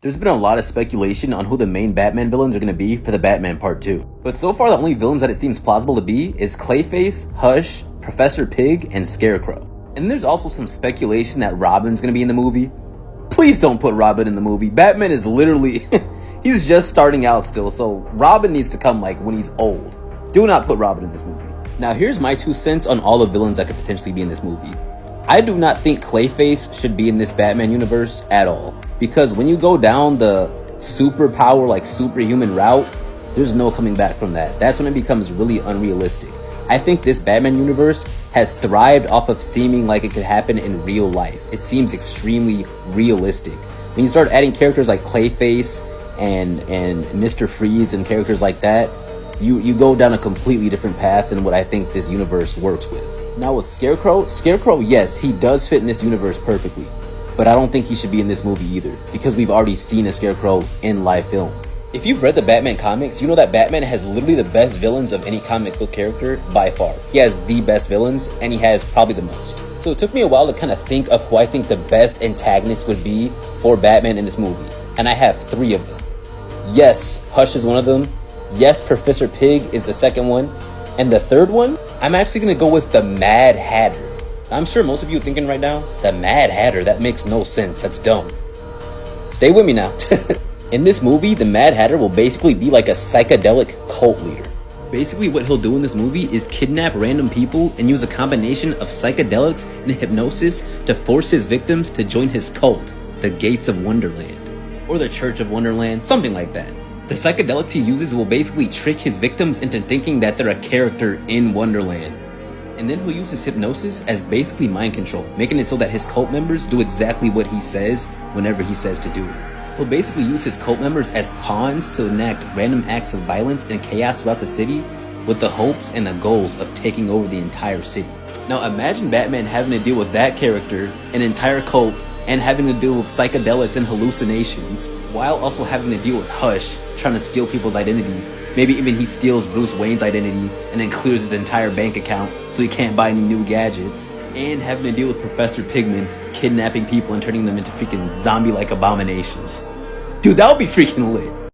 There's been a lot of speculation on who the main Batman villains are going to be for the Batman Part 2. But so far the only villains that it seems plausible to be is Clayface, Hush, Professor Pig, and Scarecrow. And there's also some speculation that Robin's going to be in the movie. Please don't put Robin in the movie. Batman is literally, he's just starting out still, so Robin needs to come like when he's old. Do not put Robin in this movie. Now here's my 2 cents on all the villains that could potentially be in this movie. I do not think Clayface should be in this Batman universe at all. Because when you go down the superpower, like superhuman route, there's no coming back from that. That's when it becomes really unrealistic. I think this Batman universe has thrived off of seeming like it could happen in real life. It seems extremely realistic. When you start adding characters like Clayface and Mr. Freeze and characters like that, you go down a completely different path than what I think this universe works with. Now with Scarecrow, yes, he does fit in this universe perfectly. But I don't think he should be in this movie either, because we've already seen a Scarecrow in live film. If you've read the Batman comics, you know that Batman has literally the best villains of any comic book character by far. He has the best villains, and he has probably the most. So it took me a while to kind of think of who I think the best antagonist would be for Batman in this movie. And I have 3 of them. Yes, Hush is one of them. Yes, Professor Pig is the second one. And the third one, I'm actually going to go with the Mad Hatter. I'm sure most of you are thinking right now, the Mad Hatter, that makes no sense, that's dumb. Stay with me now. In this movie, the Mad Hatter will basically be like a psychedelic cult leader. Basically what he'll do in this movie is kidnap random people and use a combination of psychedelics and hypnosis to force his victims to join his cult, the Gates of Wonderland. Or the Church of Wonderland, something like that. The psychedelics he uses will basically trick his victims into thinking that they're a character in Wonderland. And then he'll use his hypnosis as basically mind control, making it so that his cult members do exactly what he says whenever he says to do it. He'll basically use his cult members as pawns to enact random acts of violence and chaos throughout the city with the hopes and the goals of taking over the entire city. Now imagine Batman having to deal with that character, an entire cult, and having to deal with psychedelics and hallucinations, while also having to deal with Hush, trying to steal people's identities. Maybe even he steals Bruce Wayne's identity and then clears his entire bank account so he can't buy any new gadgets. And having to deal with Professor Pigman, kidnapping people and turning them into freaking zombie-like abominations. Dude, that would be freaking lit.